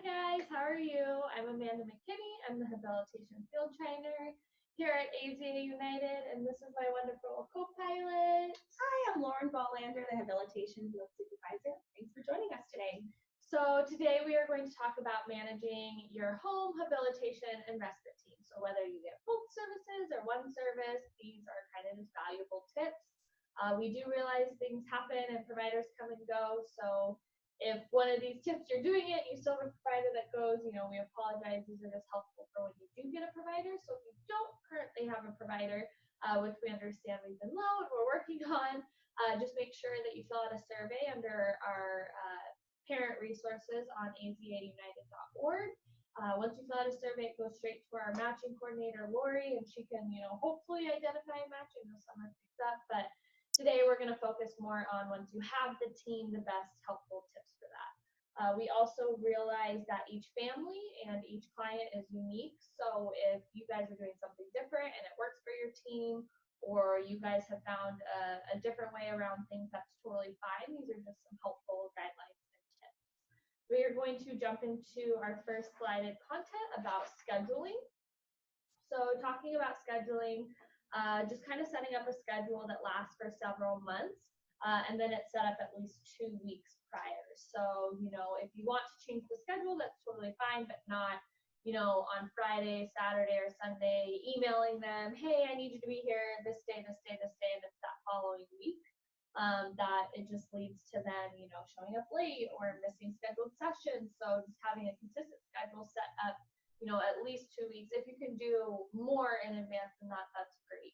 guys, how are you? I'm Amanda McKinney. I'm the Habilitation Field Trainer here at AZA United, and this is my wonderful co-pilot. Hi, I'm Lauren Ballander, the Habilitation Field Supervisor. Thanks for joining us today. So today we are going to talk about managing your home habilitation and respite team. So whether you get both services or one service, these are kind of just valuable tips. We do realize things happen and providers come and go, so if one of these tips you're doing it, you still have a provider that goes, we apologize. These are just helpful for when you do get a provider. So if you don't currently have a provider, which we understand we've been low and we're working on, just make sure that you fill out a survey under our parent resources on azaunited.org. Once you fill out a survey, it goes straight to our matching coordinator, Lori, and she can, hopefully identify a match. I know some are picked up, but today we're going to focus more on, once you have the team, the best helpful tips for that. We also realize that each family and each client is unique. So if you guys are doing something different and it works for your team, or you guys have found a different way around things, that's totally fine. These are just some helpful guidelines and tips. We are going to jump into our first slided content about scheduling. So talking about scheduling, just kind of setting up a schedule that lasts for several months, and then it's set up at least 2 weeks prior. So, if you want to change the schedule, that's totally fine, but not, on Friday, Saturday, or Sunday, emailing them, hey, I need you to be here this day, this day, this day, and it's that following week. That it just leads to then, showing up late or missing scheduled sessions. So just having a consistent schedule set up, at least 2 weeks. If you can do more in advance than that, that's great.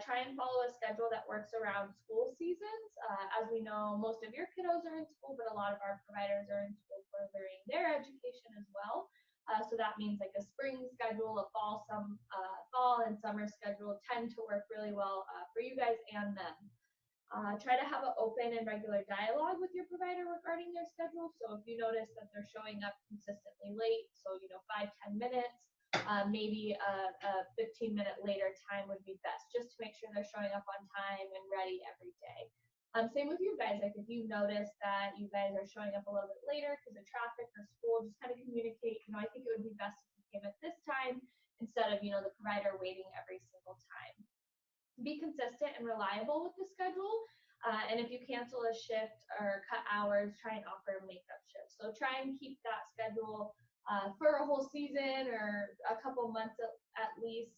Try and follow a schedule that works around school seasons. As we know, most of your kiddos are in school, but a lot of our providers are in school furthering their education as well. So that means like a spring schedule, a fall and summer schedule tend to work really well for you guys and them. Try to have an open and regular dialogue with your provider regarding their schedule. So if you notice that they're showing up consistently late, so 5-10 minutes, maybe a 15-minute later time would be best, just to make sure they're showing up on time and ready every day. Same with you guys. Like if you notice that you guys are showing up a little bit later because of traffic or school, just kind of communicate. I think it would be best if you came at this time instead of the provider waiting every single time. Be consistent and reliable with the schedule. And if you cancel a shift or cut hours, try and offer a makeup shift. So try and keep that schedule for a whole season or a couple months at least,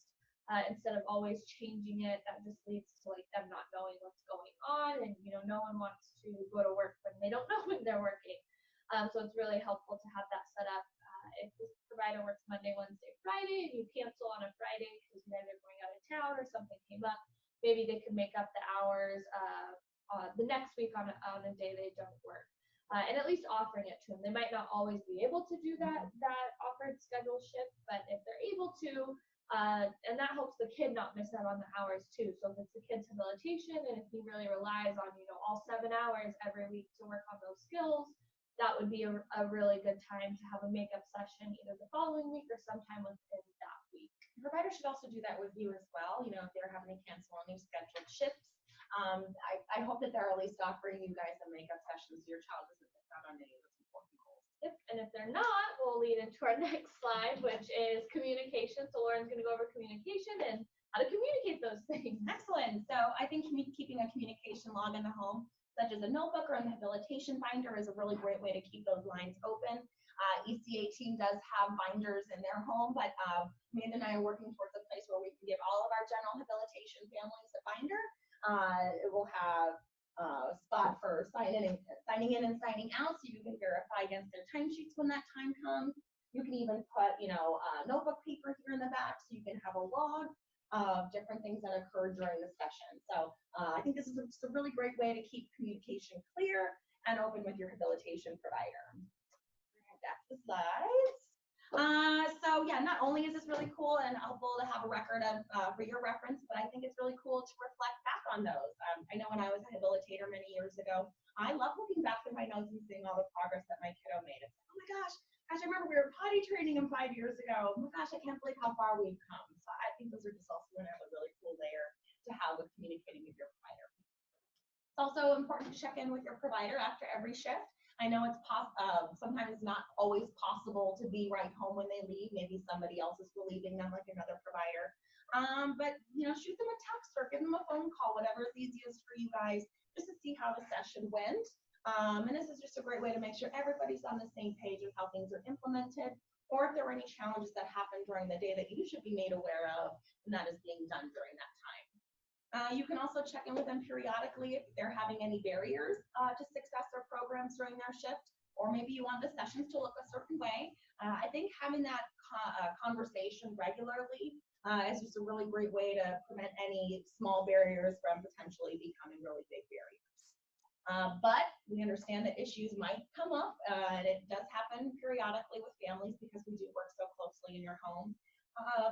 instead of always changing it. That just leads to them not knowing what's going on, and no one wants to go to work when they don't know when they're working. So it's really helpful to have that set up. If this provider works Monday, Wednesday, Friday, and you cancel on a Friday because you guys are going out of town or something came up, maybe they can make up the hours the next week on a day they don't work. And at least offering it to them. They might not always be able to do that offered schedule shift, but if they're able to, and that helps the kid not miss out on the hours too. So if it's the kid's habilitation and if he really relies on all 7 hours every week to work on those skills, that would be a really good time to have a makeup session either the following week or sometime within that week. The provider should also do that with you as well. If they're having to cancel any scheduled shifts, I hope that they're at least offering you guys a makeup session so your child doesn't miss out on any of those important goals. Yep. And if they're not, we'll lead into our next slide, which is communication. So Lauren's going to go over communication and how to communicate those things. Excellent. So I think keeping a communication log in the home, such as a notebook or an habilitation binder, is a really great way to keep those lines open. ECA team does have binders in their home, but Amanda and I are working towards a place where we can give all of our general habilitation families a binder. It will have a spot for signing in and signing out, so you can verify against their timesheets when that time comes. You can even put, notebook paper here in the back, so you can have a log of different things that occurred during the session. So I think this is a really great way to keep communication clear and open with your habilitation provider. That's the slides. So yeah, not only is this really cool and helpful to have a record of for your reference, but I think it's really cool to reflect back on those. I know when I was a habilitator many years ago, I love looking back through my notes and seeing all the progress that my kiddo made. It's like, oh my gosh, I remember we were potty training him 5 years ago. Oh my gosh, I can't believe how far we've come. So I think those are just also another really cool layer to have with communicating with your provider. It's also important to check in with your provider after every shift. I know it's sometimes not always possible to be right home when they leave. Maybe somebody else is relieving them, like another provider. But shoot them a text or give them a phone call, whatever is easiest for you guys, just to see how the session went. And this is just a great way to make sure everybody's on the same page with how things are implemented, or if there were any challenges that happened during the day that you should be made aware of, and that is being done during that time. You can also check in with them periodically if they're having any barriers to success or programs during their shift, or maybe you want the sessions to look a certain way. I think having that conversation regularly is just a really great way to prevent any small barriers from potentially becoming really big barriers. But we understand that issues might come up, and it does happen periodically with families because we do work so closely in your home.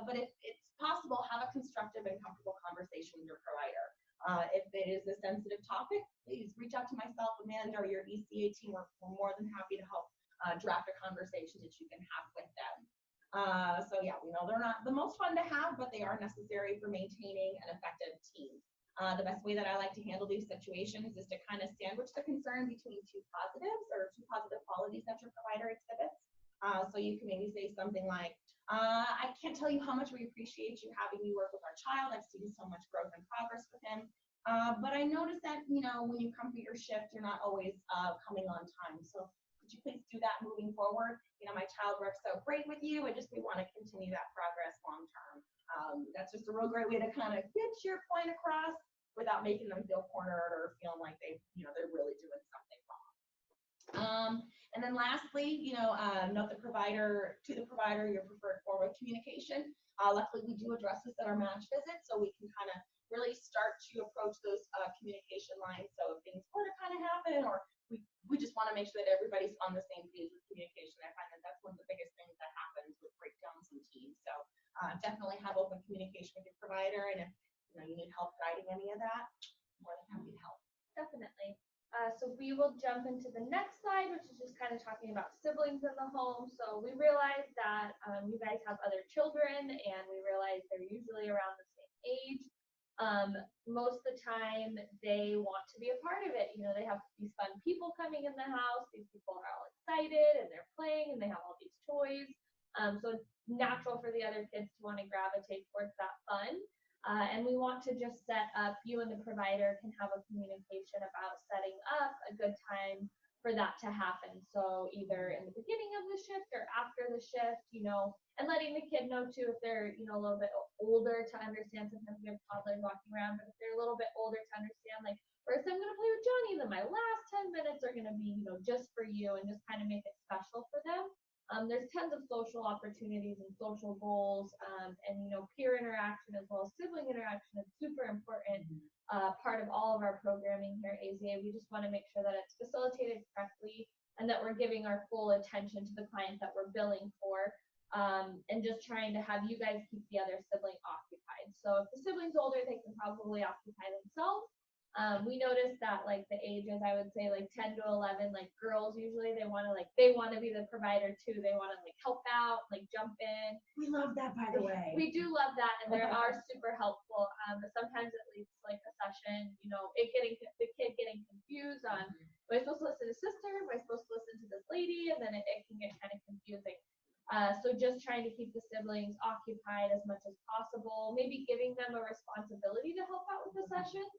But if it's possible, have a constructive and comfortable conversation with your provider. If it is a sensitive topic, please reach out to myself, Amanda, or your ECA team. We're more than happy to help draft a conversation that you can have with them. So yeah, we know they're not the most fun to have, but they are necessary for maintaining an effective team. The best way that I like to handle these situations is to kind of sandwich the concern between two positives or two positive qualities that your provider exhibits. So you can maybe say something like, I can't tell you how much we appreciate you having me work with our child. I've seen so much growth and progress with him. But I noticed that, when you come for your shift, you're not always coming on time. So could you please do that moving forward? My child works so great with you, and we want to continue that progress long term. That's just a real great way to kind of get your point across without making them feel cornered or feeling like they're really doing something wrong. And then lastly, note the provider your preferred form of communication. Luckily, we do address this at our match visit, so we can kind of really start to approach those communication lines. So if things were to kind of happen, or we just want to make sure that everybody's on the same page with communication. I find that that's one of the biggest things that happens with breakdowns in teams. So definitely have open communication with your provider, and if you need help guiding any of that, more than happy to help. Definitely. So we will jump into the next slide, which is just kind of talking about siblings in the home. So we realize that you guys have other children, and we realize they're usually around the same age. Most of the time they want to be a part of it. They have these fun people coming in the house. These people are all excited and they're playing and they have all these toys. So it's natural for the other kids to want to gravitate towards that fun. And we want to just set up, you and the provider can have a communication about setting up a good time for that to happen. So either in the beginning of the shift or after the shift, and letting the kid know too if they're, a little bit older to understand. Sometimes we have toddlers walking around, but if they're a little bit older to understand, like, first I'm going to play with Johnny, then my last 10 minutes are going to be, just for you, and just kind of make it special for them. There's tons of social opportunities and social goals, and peer interaction as well as sibling interaction is super important part of all of our programming here at AZA. We just want to make sure that it's facilitated correctly and that we're giving our full attention to the client that we're billing for, and just trying to have you guys keep the other sibling occupied. So if the sibling's older, they can probably occupy themselves. We noticed that like the ages, I would say like 10 to 11, like girls usually they want to be the provider too. They want to like help out, like jump in. We love that, by the way. We do love that, and they are super helpful. But sometimes it leads to like a session, the kid getting confused on, am I supposed to listen to sister? Am I supposed to listen to this lady? And then it can get kind of confusing. So just trying to keep the siblings occupied as much as possible, maybe giving them a responsibility to help out with the sessions.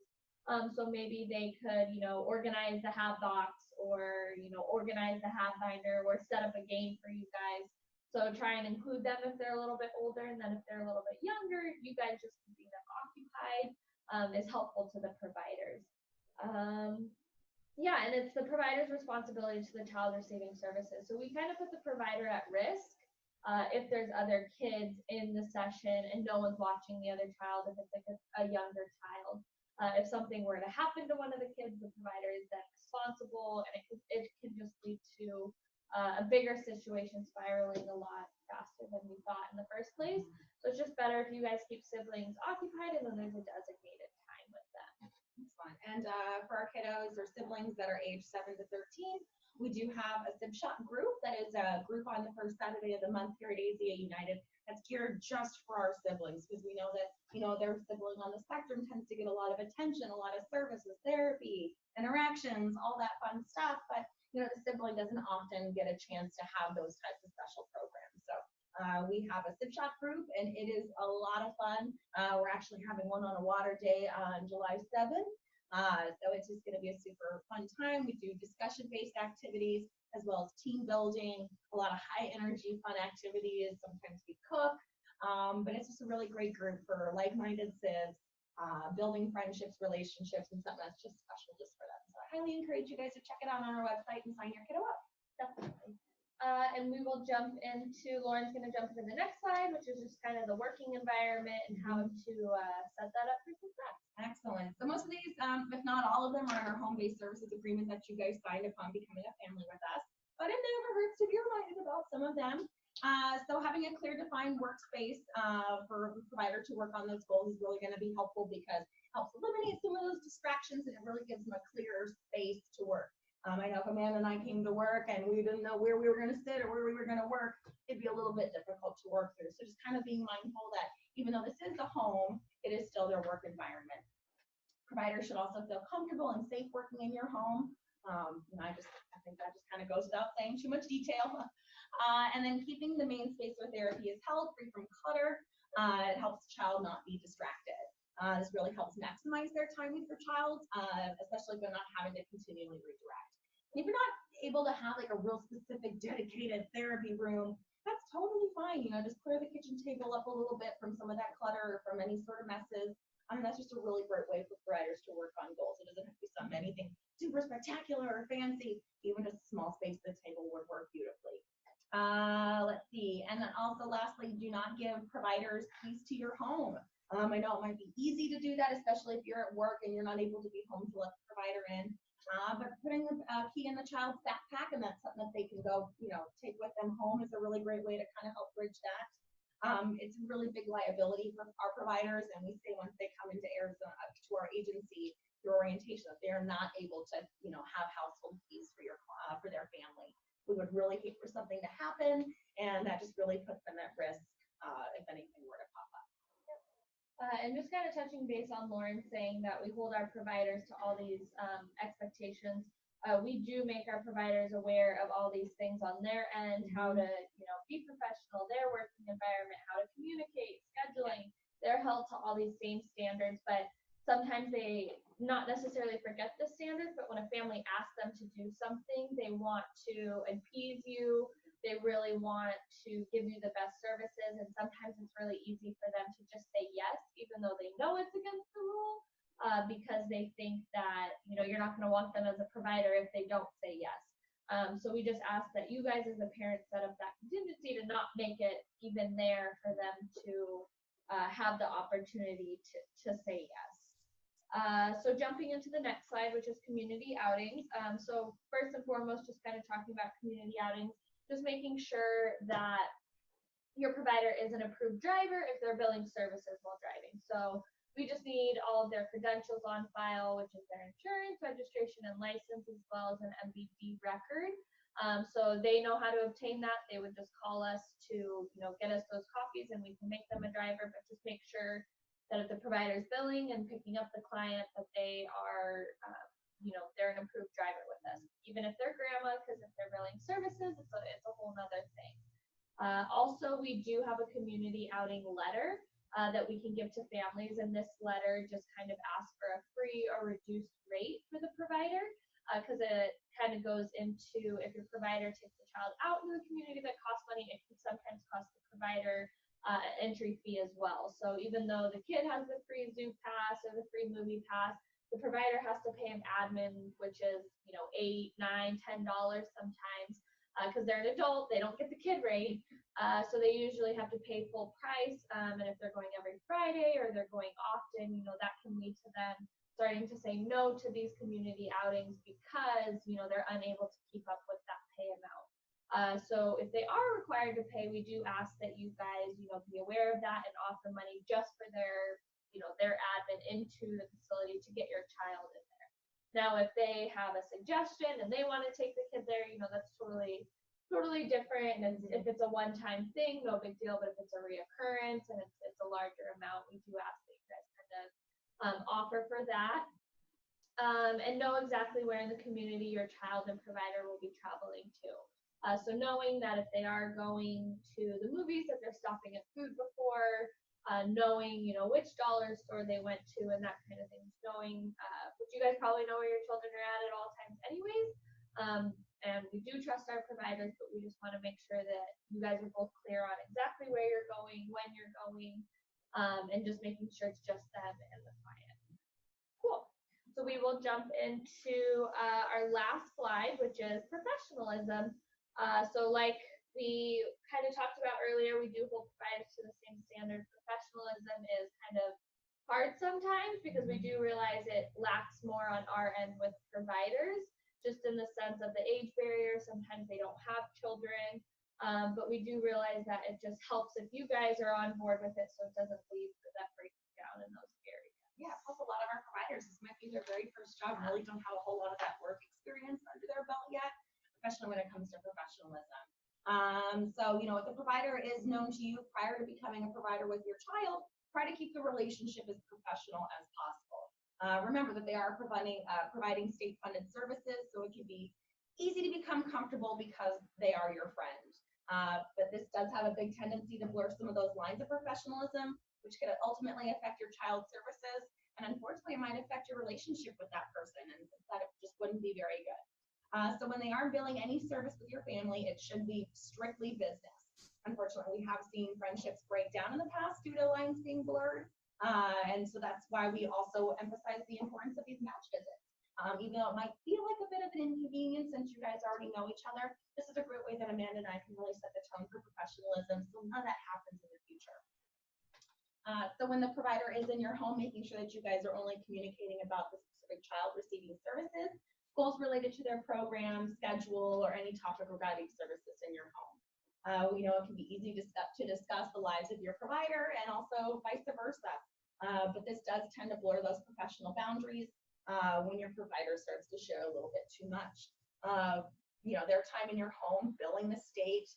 So maybe they could, organize the have box, or, organize the have binder, or set up a game for you guys. So try and include them if they're a little bit older, and then if they're a little bit younger, you guys just keeping them occupied is helpful to the providers. Yeah, and it's the provider's responsibility to the child receiving services. So we kind of put the provider at risk if there's other kids in the session and no one's watching the other child, if it's like a younger child. If something were to happen to one of the kids, the provider is then responsible, and it can just lead to a bigger situation spiraling a lot faster than we thought in the first place. So it's just better if you guys keep siblings occupied and then there's a designated time with them. Excellent. And for our kiddos or siblings that are age 7 to 13, we do have a Sib Shop group that is a group on the first Saturday of the month here at AZA United that's geared just for our siblings, because we know that their sibling on the spectrum tends to get a lot of attention, a lot of services, therapy, interactions, all that fun stuff. But simply doesn't often get a chance to have those types of special programs. So we have a sip shop group, and it is a lot of fun. We're actually having one on a water day on July 7th. So it's just going to be a super fun time. We do discussion-based activities as well as team building, a lot of high energy fun activities. Sometimes we cook, but it's just a really great group for like-minded sibs, building friendships, relationships, and something that's just special just for them. So I highly encourage you guys to check it out on our website and sign your kiddo up. Definitely. And we will jump into, Lauren's going to jump into the next slide, which is just kind of the working environment and how to set that up for success. Excellent. So most of these, if not all of them, are our home-based services agreement that you guys signed upon becoming a family with us. But it never hurts to be reminded about some of them. So having a clear defined workspace for a provider to work on those goals is really going to be helpful because it helps eliminate some of those distractions and it really gives them a clear space to work. I know if Amanda and I came to work and we didn't know where we were going to sit or where we were going to work, it'd be a little bit difficult to work through. So just kind of being mindful that even though this is the home, it is still their work environment. Providers should also feel comfortable and safe working in your home. I think that just kind of goes without saying, too much detail. And then keeping the main space where therapy is held free from clutter. It helps the child not be distracted. This really helps maximize their time with your child, especially if they're not having to continually redirect. And if you're not able to have like a real specific dedicated therapy room, that's totally fine. Just clear the kitchen table up a little bit from some of that clutter or from any sort of messes. That's just a really great way for providers to work on goals. It doesn't have to be anything super spectacular or fancy. Even just a small space at the table would work beautifully. Let's see. And then also lastly, do not give providers keys to your home. I know it might be easy to do that, especially if you're at work and you're not able to be home to let the provider in. But putting the key in the child's backpack, and that's something that they can go, take with them home, is a really great way to kind of help bridge that. It's a really big liability for our providers, and we say once they come into Arizona to our agency through orientation that they are not able to, have household keys for their family. We would really hate for something to happen, and that just really puts them at risk if anything were to pop up. And just kind of touching base on Lauren saying that we hold our providers to all these expectations. We do make our providers aware of all these things on their end, how to, be professional, their working environment, how to communicate, scheduling. They're held to all these same standards, but sometimes they not necessarily forget the standards, but when a family asks them to do something, they want to appease you. They really want to give you the best services, and sometimes it's really easy for them to just say yes, even though they know it's against the rule, because they think that, you're not going to want them as a provider if they don't say yes. So we just ask that you guys as a parent set up that contingency to not make it even there for them to have the opportunity to say yes. So jumping into the next slide, which is community outings. So first and foremost, just kind of talking about community outings, just making sure that your provider is an approved driver if they're billing services while driving. So we just need all of their credentials on file, which is their insurance, registration, and license, as well as an MVD record. So they know how to obtain that. They would just call us to, get us those copies, and we can make them a driver, but just make sure that if the provider is billing and picking up the client, that they are, they're an approved driver with us. Even if they're grandma, because if they're billing services, it's a whole nother thing. Also, we do have a community outing letter that we can give to families, and this letter just kind of asks for a free or reduced rate for the provider, because it kind of goes into, if your provider takes the child out in the community that costs money, it can sometimes cost the provider entry fee as well. So even though the kid has the free zoo pass or the free movie pass, the provider has to pay an admin, which is $8, $9, $10 sometimes, because they're an adult, they don't get the kid rate. So they usually have to pay full price, and if they're going every Friday or they're going often, that can lead to them starting to say no to these community outings because, they're unable to keep up with that pay amount. So if they are required to pay, we do ask that you guys, be aware of that and offer money just for their, their admin into the facility to get your child in there. Now, if they have a suggestion and they want to take the kid there, that's totally different. And if it's a one-time thing, no big deal. But if it's a reoccurrence and it's a larger amount, we do ask that you guys kind of offer for that. and know exactly where in the community your child and provider will be traveling to. So knowing that if they are going to the movies, that they're stopping at food before, knowing, which dollar store they went to and that kind of thing. Knowing, which you guys probably know where your children are at all times anyways. And we do trust our providers, but we just want to make sure that you guys are both clear on exactly where you're going, when you're going, and just making sure it's just them and the client. Cool. So we will jump into our last slide, which is professionalism. So like we kind of talked about earlier, we do hold providers to the same standard. Professionalism is kind of hard sometimes because we do realize it lacks more on our end with providers, just in the sense of the age barrier. Sometimes they don't have children, but we do realize that it just helps if you guys are on board with it, so it doesn't leave that breaking down in those areas. Yeah, plus a lot of our providers, this might be their very first job, really don't have a whole lot of that work experience under their belt yet, especially when it comes to professionalism. So, if the provider is known to you prior to becoming a provider with your child, try to keep the relationship as professional as possible. Remember that they are providing state-funded services, so it can be easy to become comfortable because they are your friend. But this does have a big tendency to blur some of those lines of professionalism, which could ultimately affect your child's services, and unfortunately, it might affect your relationship with that person, and that just wouldn't be very good. So when they are billing any service with your family, it should be strictly business. Unfortunately, we have seen friendships break down in the past due to lines being blurred, and so that's why we also emphasize the importance of these match visits. Even though it might feel like a bit of an inconvenience since you guys already know each other, this is a great way that Amanda and I can really set the tone for professionalism so none of that happens in the future. So when the provider is in your home, making sure that you guys are only communicating about the specific child receiving services, goals related to their program, schedule, or any topic regarding services in your home. We know it can be easy to discuss the lives of your provider and also vice versa. But this does tend to blur those professional boundaries when your provider starts to share a little bit too much. Their time in your home, billing the state,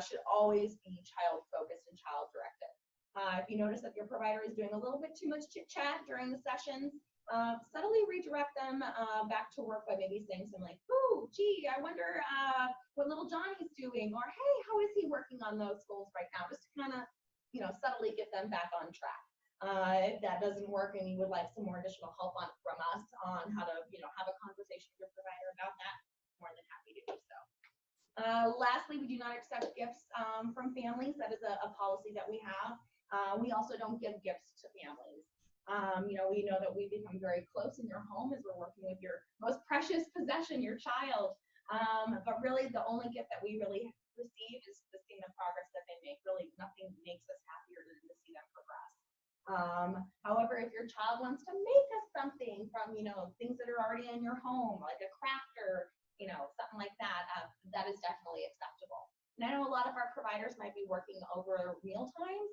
should always be child-focused and child-directed. If you notice that your provider is doing a little bit too much chit-chat during the sessions, subtly redirect them back to work by maybe saying something like, "Oh, gee, I wonder what little Johnny's doing," or, "Hey, how is he working on those goals right now?" Just to kind of, subtly get them back on track. If that doesn't work and you would like some more additional help from us on how to, have a conversation with your provider about that, more than happy to do so. Lastly, we do not accept gifts from families. That is a policy that we have. We also don't give gifts to families. We know that we become very close in your home as we're working with your most precious possession, your child. But really, the only gift that we really receive is seeing the progress that they make. Really, nothing makes us happier than to see them progress. However, if your child wants to make us something from, things that are already in your home, like a crafter, something like that, that is definitely acceptable. And I know a lot of our providers might be working over meal times.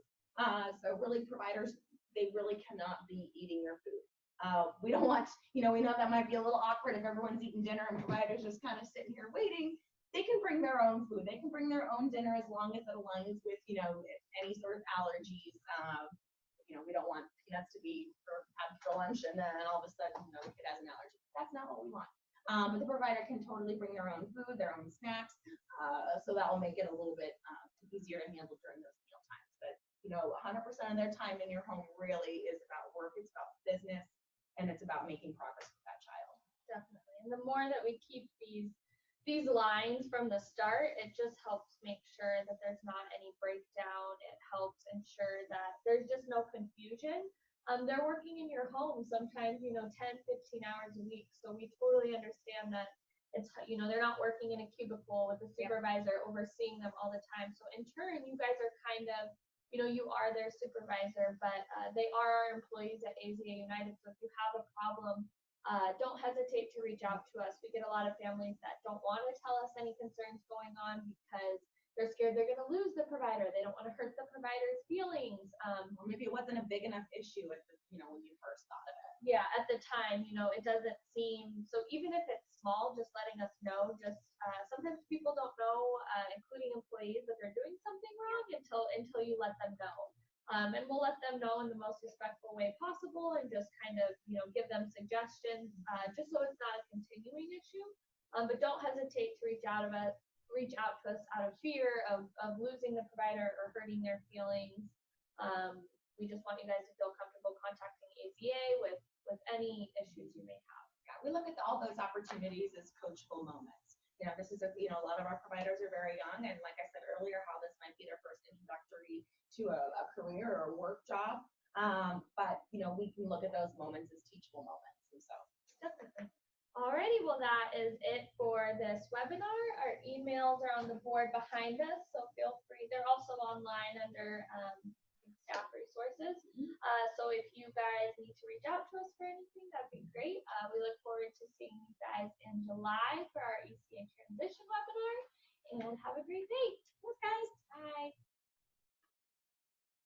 So really, providers, they really cannot be eating your food. We don't want, we know that might be a little awkward if everyone's eating dinner and providers just kind of sitting here waiting. They can bring their own food. They can bring their own dinner as long as it aligns with, any sort of allergies. We don't want peanuts to be had for lunch and then all of a sudden, the kid has an allergy. That's not what we want. But the provider can totally bring their own food, their own snacks. So that will make it a little bit easier to handle during those meal times. But 100% of their time in your home really is about work, it's about business, and it's about making progress with that child. Definitely. And the more that we keep these lines from the start, it just helps make sure that there's not any breakdown. It helps ensure that there's just no confusion. They're working in your home sometimes, 10, 15 hours a week. So we totally understand that it's, they're not working in a cubicle with a supervisor overseeing them all the time. So in turn, you guys are kind of, you are their supervisor, but they are our employees at AZA United. So if you have a problem, don't hesitate to reach out to us. We get a lot of families that don't want to tell us any concerns going on because they're scared they're going to lose the provider. They don't want to hurt the provider's feelings. Or maybe it wasn't a big enough issue at the, when you first thought of it. Yeah, at the time, it doesn't seem, so even if it's small, just letting us know, sometimes people don't know, including employees, that they're doing something wrong until you let them know. And we'll let them know in the most respectful way possible and just kind of, give them suggestions, just so it's not a continuing issue. But don't hesitate to reach out to us out of fear of losing the provider or hurting their feelings. We just want you guys to feel comfortable contacting AZA with any issues you may have. Yeah, we look at all those opportunities as coachable moments. This is a lot of our providers are very young, and like I said earlier, how this might be their first introductory to a career or a work job. But we can look at those moments as teachable moments. And so definitely. Alrighty, well that is it for this webinar. Our emails are on the board behind us, so feel free. They're also online under staff resources. So if you guys need to reach out to us for anything, that'd be great. We look forward to seeing you guys in July for our ECA transition webinar, and have a great day. thanks, guys. Bye.